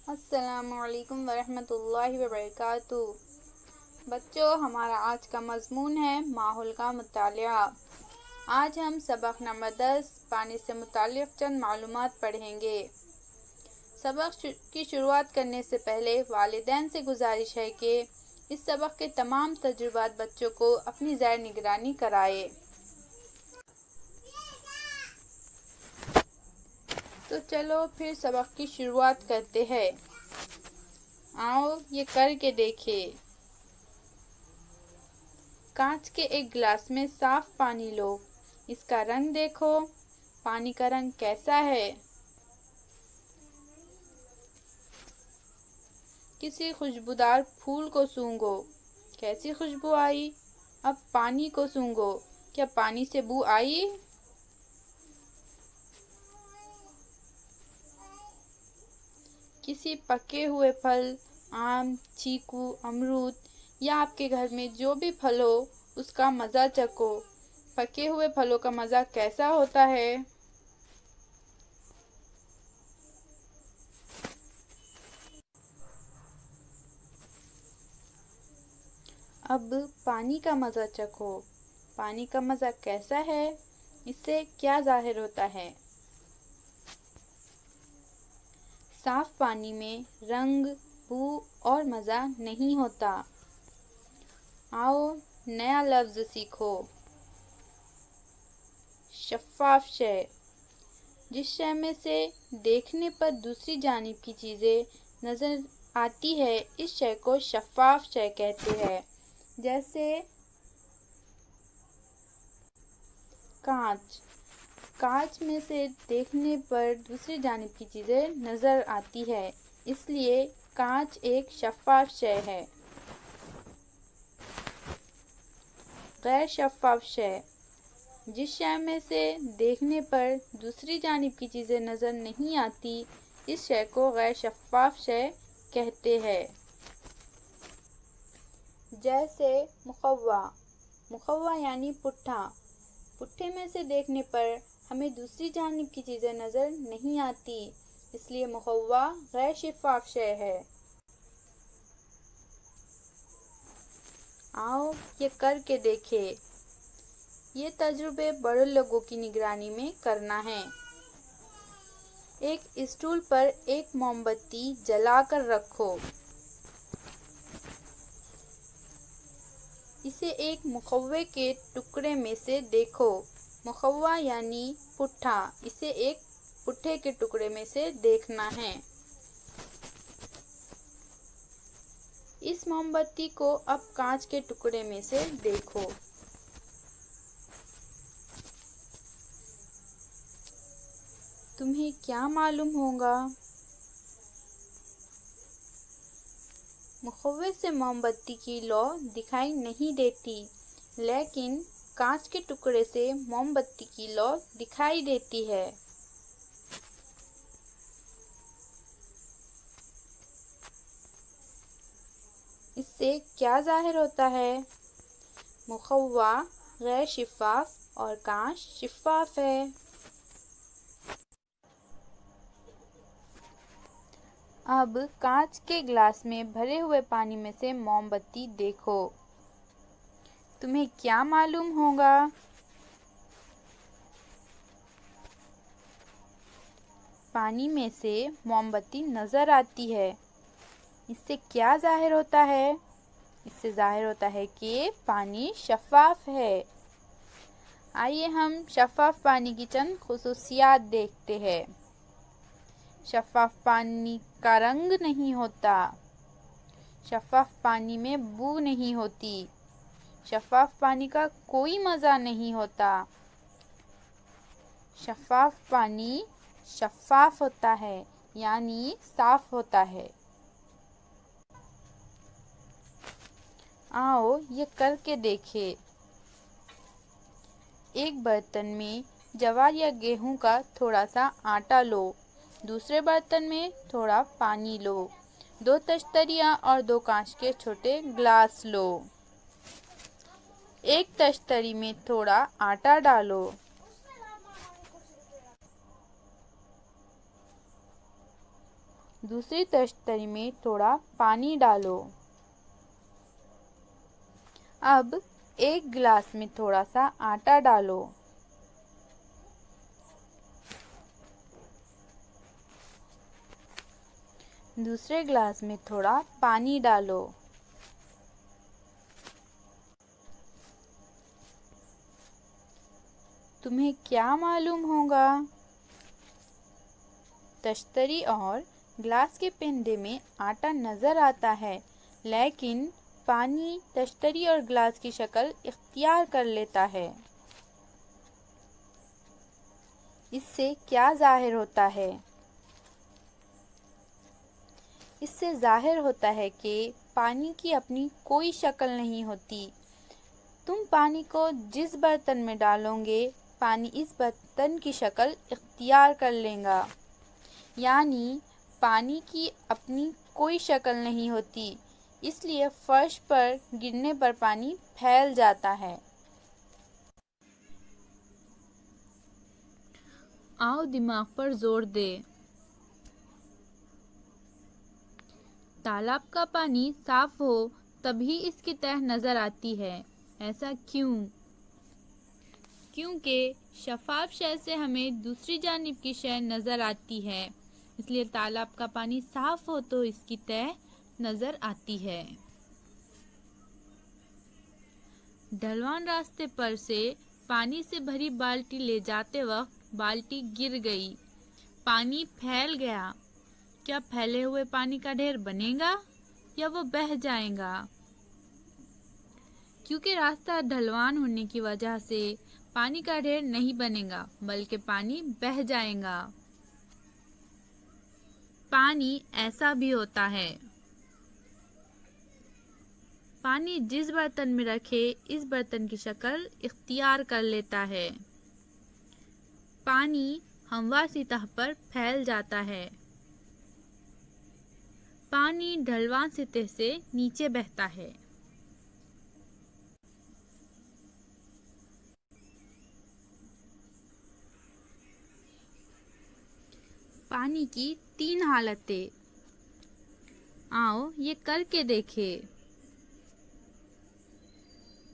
السلام علیکم ورحمۃ اللہ وبرکاتہ۔ بچوں، ہمارا آج کا مضمون ہے ماحول کا مطالعہ۔ آج ہم سبق نمبر 10 پانی سے متعلق چند معلومات پڑھیں گے۔ سبق کی شروعات کرنے سے پہلے والدین سے گزارش ہے کہ اس سبق کے تمام تجربات بچوں کو اپنی زیر نگرانی کرائے۔ تو چلو پھر سبق کی شروعات کرتے ہیں۔ آؤ یہ کر کے دیکھیں۔ کانچ کے ایک گلاس میں صاف پانی لو۔ اس کا رنگ دیکھو۔ پانی کا رنگ کیسا ہے؟ کسی خوشبودار پھول کو سونگھو۔ کیسی خوشبو آئی؟ اب پانی کو سونگھو۔ کیا پانی سے بو آئی؟ کسی پکے ہوئے پھل، آم، چیکو، امرود یا آپ کے گھر میں جو بھی پھل ہو اس کا مزہ چکھو۔ پکے ہوئے پھلوں کا مزہ کیسا ہوتا ہے؟ اب پانی کا مزہ چکھو۔ پانی کا مزہ کیسا ہے؟ اس سے کیا ظاہر ہوتا ہے؟ صاف پانی میں رنگ، بو اور مزہ نہیں ہوتا۔ آؤ نیا لفظ سیکھو۔ شفاف شے۔ جس شے میں سے دیکھنے پر دوسری جانب کی چیزیں نظر آتی ہے اس شے کو شفاف شے کہتے ہیں۔ جیسے کانچ۔ کانچ میں سے دیکھنے پر دوسری جانب کی چیزیں نظر آتی ہے، اس لیے کانچ ایک شفاف شے ہے۔ غیر شفاف شے۔ جس شے میں سے دیکھنے پر دوسری جانب کی چیزیں نظر نہیں آتی اس شے کو غیر شفاف شے کہتے ہیں۔ جیسے مقوا۔ مقوا یعنی پٹھا۔ پٹھے میں سے دیکھنے پر ہمیں دوسری جانب کی چیزیں نظر نہیں آتی، اس لیے مقوا غیر شفاف شے ہے۔ آؤ یہ کر کے دیکھیں۔ یہ تجربے بڑے لوگوں کی نگرانی میں کرنا ہے۔ ایک اسٹول پر ایک موم بتی جلا کر رکھو۔ اسے ایک مقوے کے ٹکڑے میں سے دیکھو۔ مقوا یعنی پٹھا، اسے ایک پٹھے کے ٹکڑے میں سے دیکھنا ہے۔ اس موم بتی کو اب کانچ کے ٹکڑے میں سے دیکھو۔ تمہیں کیا معلوم ہوگا؟ مقوے سے موم بتی کی لو دکھائی نہیں دیتی، لیکن کانچ کے ٹکڑے سے موم بتی کی لو دکھائی دیتی ہے۔ اس سے کیا ظاہر ہوتا ہے؟ مقوا غیر شفاف اور کانچ شفاف ہے۔ اب کانچ کے گلاس میں بھرے ہوئے پانی میں سے موم بتی دیکھو۔ تمہیں کیا معلوم ہوگا؟ پانی میں سے موم بتی نظر آتی ہے۔ اس سے کیا ظاہر ہوتا ہے؟ اس سے ظاہر ہوتا ہے کہ پانی شفاف ہے۔ آئیے ہم شفاف پانی کی چند خصوصیات دیکھتے ہیں۔ شفاف پانی کا رنگ نہیں ہوتا۔ شفاف پانی میں بو نہیں ہوتی۔ شفاف پانی کا کوئی مزہ نہیں ہوتا۔ شفاف پانی شفاف ہوتا ہے یعنی صاف ہوتا ہے۔ آؤ یہ کر کے دیکھیں۔ ایک برتن میں جوار یا گیہوں کا تھوڑا سا آٹا لو۔ دوسرے برتن میں تھوڑا پانی لو۔ 2 تشتریاں اور 2 کانچ کے چھوٹے گلاس لو۔ ایک تشتری میں تھوڑا آٹا ڈالو۔ दूसरी तश्तरी में थोड़ा पानी डालो। अब एक गिलास में थोड़ा सा आटा डालो। दूसरे गिलास में थोड़ा पानी डालो। तुम्हें क्या मालूम होगा? तश्तरी और ग्लास के पेंदे में आटा नज़र आता है, लेकिन पानी तश्तरी और ग्लास की शक्ल इख्तियार कर लेता है। इससे क्या ज़ाहिर होता है? इससे ज़ाहिर होता है कि पानी की अपनी कोई शक्ल नहीं होती। तुम पानी को जिस बर्तन में डालोगे, पानी इस बर्तन की शक्ल इख्तियार कर लेगा। यानी पानी की अपनी कोई शक्ल नहीं होती, इसलिए फर्श पर गिरने पर पानी फैल जाता है। आओ दिमाग पर जोर दे। तालाब का पानी साफ हो तभी इसकी तह नजर आती है। ऐसा क्यों? क्योंकि शफाफ शय से हमें दूसरी जानिब की शय नजर आती है, इसलिए तालाब का पानी साफ हो तो इसकी तह नजर आती है। ढलवान रास्ते पर से पानी से भरी बाल्टी ले जाते वक्त बाल्टी गिर गई, पानी फैल गया। क्या फैले हुए पानी का ढेर बनेगा या वो बह जाएगा? क्योंकि रास्ता ढलवान होने की वजह से पानी का ढेर नहीं बनेगा, बल्कि पानी बह जाएगा। पानी ऐसा भी होता है। पानी जिस बर्तन में रखे, इस बर्तन की शक्ल इख्तियार कर लेता है। पानी हमवार सतह पर फैल जाता है। पानी ढलवान सतह से नीचे बहता है। पानी की 3 हालतें। आओ ये करके देखें।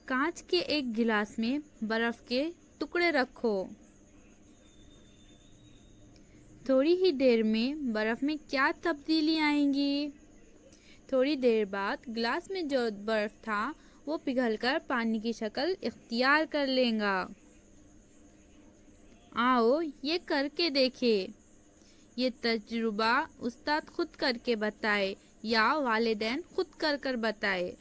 कांच के एक गिलास में बर्फ के टुकड़े रखो। थोड़ी ही देर में बर्फ में क्या तब्दीली आएंगी? थोड़ी देर बाद गिलास में जो बर्फ था वो पिघलकर पानी की शक्ल इख्तियार कर लेगा। आओ ये करके देखें। ये तजुर्बा उस्ताद खुद करके बताए या वालिदैन खुद कर बताए।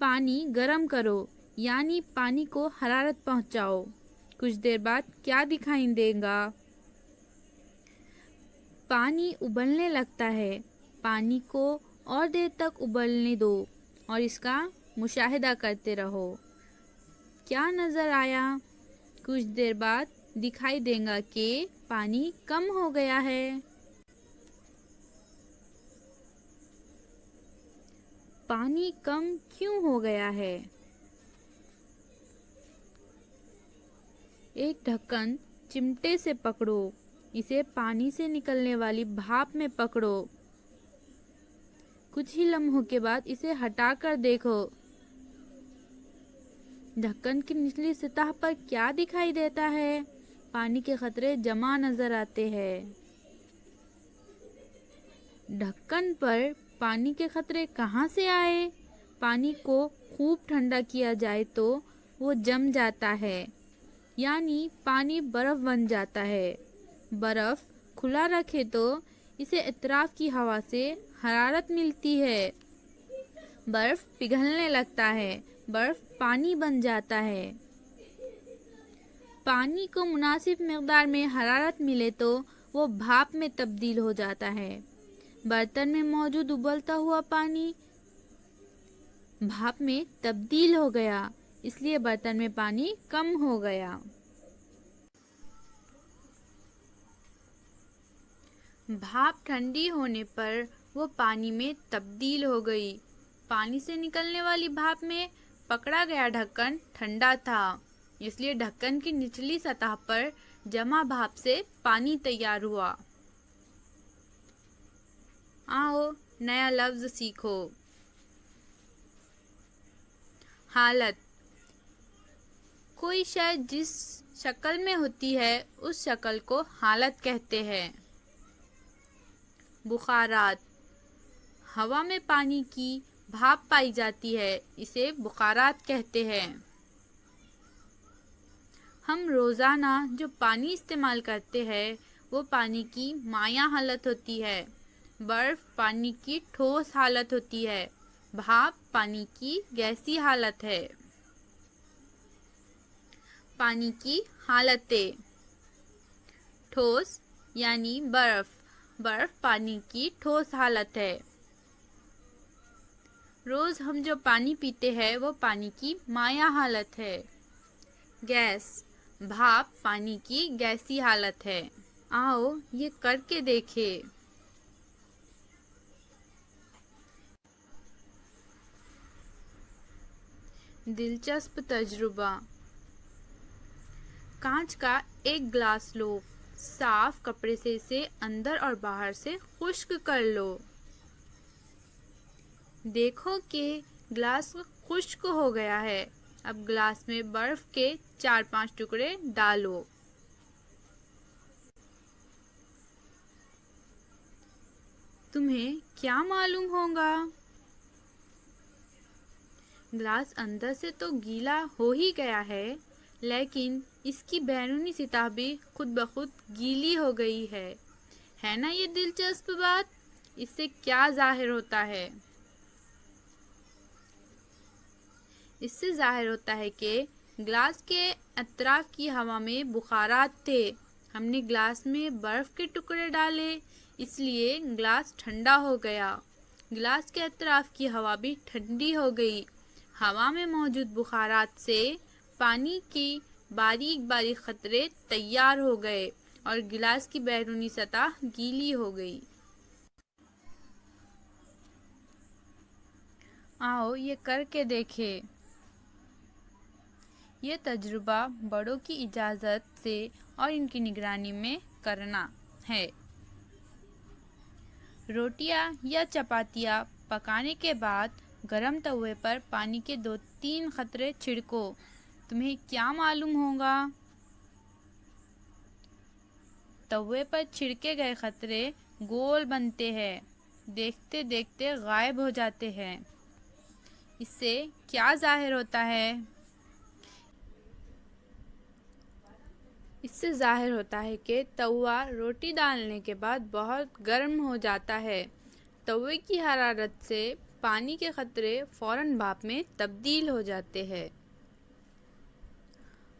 पानी गरम करो, यानी पानी को हरारत पहुंचाओ। कुछ देर बाद क्या दिखाई देगा? पानी उबलने लगता है। पानी को और देर तक उबलने दो और इसका मुशाहिदा करते रहो। क्या नजर आया? कुछ देर बाद दिखाई देगा कि पानी कम हो गया है। पानी कम क्यों हो गया है? एक ढक्कन चिमटे से पकड़ो, इसे पानी से निकलने वाली भाप में पकड़ो। कुछ ही लम्हों के बाद इसे हटाकर देखो। ढक्कन की निचली सतह पर क्या दिखाई देता है? पानी के खतरे जमा नजर आते हैं। ढक्कन पर पानी के खतरे कहाँ से आए? पानी को खूब ठंडा किया जाए तो वो जम जाता है, यानी पानी बर्फ बन जाता है। बर्फ खुला रखे तो इसे इतराफ की हवा से हरारत मिलती है। बर्फ पिघलने लगता है, बर्फ पानी बन जाता है। पानी को मुनासिब मिक़दार में हरारत मिले तो वो भाप में तब्दील हो जाता है। बर्तन में मौजूद उबलता हुआ पानी भाप में तब्दील हो गया, इसलिए बर्तन में पानी कम हो गया। भाप ठंडी होने पर वो पानी में तब्दील हो गई। पानी से निकलने वाली भाप में पकड़ा गया ढक्कन ठंडा था, इसलिए ढक्कन की निचली सतह पर जमा भाप से पानी तैयार हुआ। आओ नया लफ्ज़ सीखो। हालत, कोई शय जिस शक्ल में होती है उस शक्ल को हालत कहते हैं। बुखारात, हवा में पानी की भाप पाई जाती है, इसे बुखारात कहते हैं। हम रोज़ाना जो पानी इस्तेमाल करते हैं वो पानी की माया हालत होती है। बर्फ़ पानी की ठोस हालत होती है। भाप पानी की गैसी हालत है। पानी की हालतें, ठोस यानी बर्फ़ पानी की ठोस हालत है। रोज़ हम जो पानी पीते हैं वो पानी की माया हालत है। गैस, भाप पानी की गैसी हालत है। आओ ये करके देखें। दिलचस्प तजुर्बा, कांच का एक ग्लास लो, साफ कपड़े से इसे अंदर और बाहर से खुश्क कर लो। देखो कि ग्लास खुश्क हो गया है। अब ग्लास में बर्फ के 4-5 टुकड़े डालो। तुम्हें क्या मालूम होगा? ग्लास अंदर से तो गीला हो ही गया है, लेकिन इसकी बैरूनी सतह भी खुद ब खुद गीली हो गई है ना ये दिलचस्प बात? इससे क्या जाहिर होता है? इससे जाहिर होता है कि ग्लास के अतराफ की हवा में बुखारात थे। हमने ग्लास में बर्फ के टुकड़े डाले, इसलिए ग्लास ठंडा हो गया। ग्लास के अतराफ की हवा भी ठंडी हो गई। हवा में मौजूद बुखारात से पानी की बारीक बारीक खतरे तैयार हो गए और गिलास की बैरूनी सतह गीली हो गई। आओ ये करके देखें। ये तजुर्बा बड़ों की इजाज़त से और इनकी निगरानी में करना है। रोटियां या चपातियां पकाने के बाद गरम तवे पर पानी के 2-3 खतरे छिड़को। तुम्हें क्या मालूम होगा? तवे पर छिड़के गए खतरे गोल बनते हैं, देखते देखते गायब हो जाते हैं। इससे क्या जाहिर होता है? इससे जाहिर होता है कि तवा रोटी डालने के बाद बहुत गर्म हो जाता है। तवे की हरारत से पानी के खतरे फौरन भाप में तब्दील हो जाते हैं।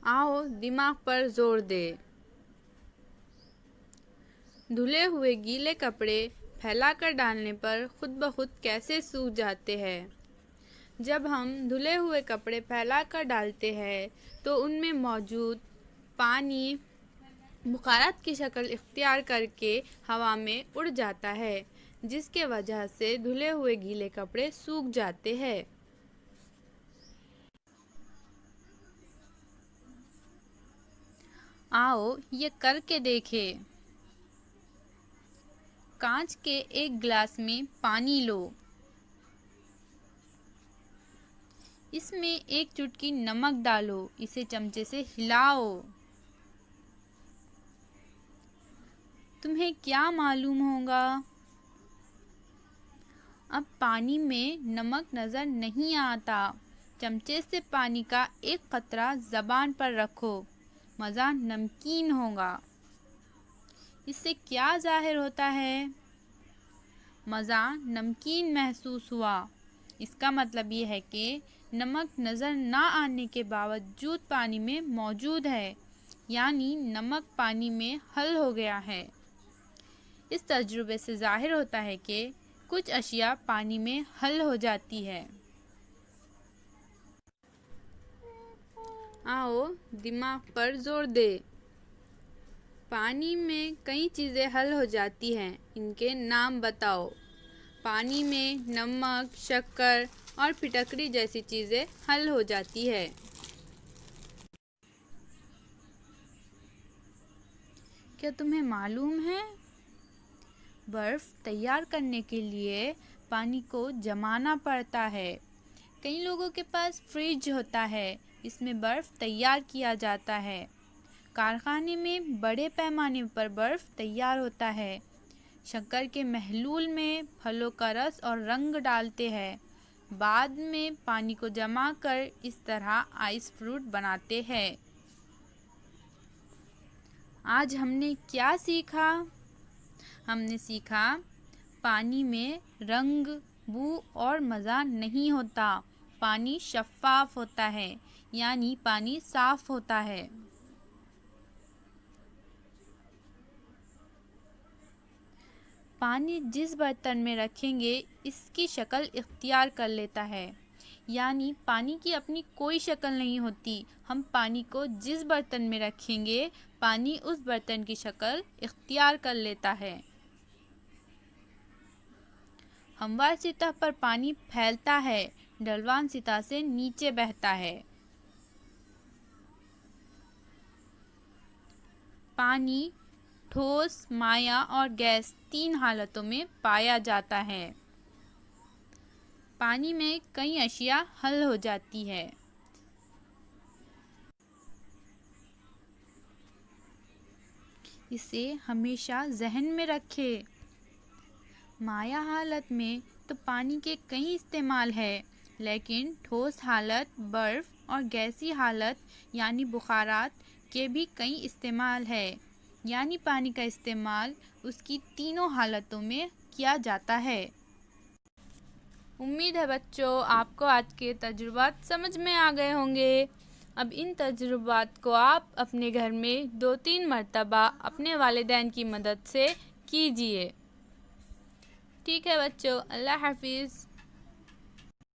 आओ दिमाग पर जोर दे। धुले हुए गीले कपड़े फैलाकर डालने पर खुद ब खुद कैसे सूख जाते हैं। जब हम धुले हुए कपड़े फैलाकर डालते हैं तो उनमें मौजूद पानी बुखारात की शक्ल इख्तियार करके हवा में उड़ जाता है, जिसके वजह से धुले हुए गीले कपड़े सूख जाते हैं। आओ ये करके देखें। कांच के एक गिलास में पानी लो। इसमें एक चुटकी नमक डालो, इसे चमचे से हिलाओ। तुम्हें क्या मालूम होगा? अब पानी में नमक नज़र नहीं आता। चमचे से पानी का एक कतरा ज़बान पर रखो, मज़ा नमकीन होगा। इससे क्या जाहिर होता है? मज़ा नमकीन महसूस हुआ। इसका मतलब ये है कि नमक नज़र ना आने के बावजूद पानी में मौजूद है, यानी नमक पानी में हल हो गया है। इस तजुर्बे से जाहिर होता है कि कुछ अशिया पानी में हल हो जाती है। आओ दिमाग पर जोर दे। पानी में कई चीज़ें हल हो जाती हैं, इनके नाम बताओ। पानी में नमक, शक्कर और फिटकरी जैसी चीज़ें हल हो जाती है। क्या तुम्हें मालूम है? برف تیار کرنے کے لیے پانی کو جمانا پڑتا ہے۔ کئی لوگوں کے پاس فریج ہوتا ہے، اس میں برف تیار کیا جاتا ہے۔ کارخانے میں بڑے پیمانے پر برف تیار ہوتا ہے۔ شکر کے محلول میں پھلوں کا رس اور رنگ ڈالتے ہیں، بعد میں پانی کو جما کر اس طرح آئس فروٹ بناتے ہیں۔ آج ہم نے کیا سیکھا؟ ہم نے سیکھا پانی میں رنگ، بو اور مزہ نہیں ہوتا، پانی شفاف ہوتا ہے، یعنی پانی صاف ہوتا ہے۔ پانی جس برتن میں رکھیں گے اس کی شکل اختیار کر لیتا ہے، یعنی پانی کی اپنی کوئی شکل نہیں ہوتی۔ ہم پانی کو جس برتن میں رکھیں گے پانی اس برتن کی شکل اختیار کر لیتا ہے۔ ہموار سطح پر پانی پھیلتا ہے، ڈھلوان سطح سے نیچے بہتا ہے۔ پانی ٹھوس، مائع اور گیس 3 حالتوں میں پایا جاتا ہے۔ پانی میں کئی اشیاء حل ہو جاتی ہے۔ اسے ہمیشہ ذہن میں رکھیں۔ مائع حالت میں تو پانی کے کئی استعمال ہیں، لیکن ٹھوس حالت، برف اور گیسی حالت یعنی بخارات کے بھی کئی استعمال ہیں، یعنی پانی کا استعمال اس کی تینوں حالتوں میں کیا جاتا ہے۔ امید ہے بچوں آپ کو آج کے تجربات سمجھ میں آ گئے ہوں گے۔ اب ان تجربات کو آپ اپنے گھر میں 2-3 مرتبہ اپنے والدین کی مدد سے کیجیے۔ ٹھیک ہے بچوں، اللہ حافظ۔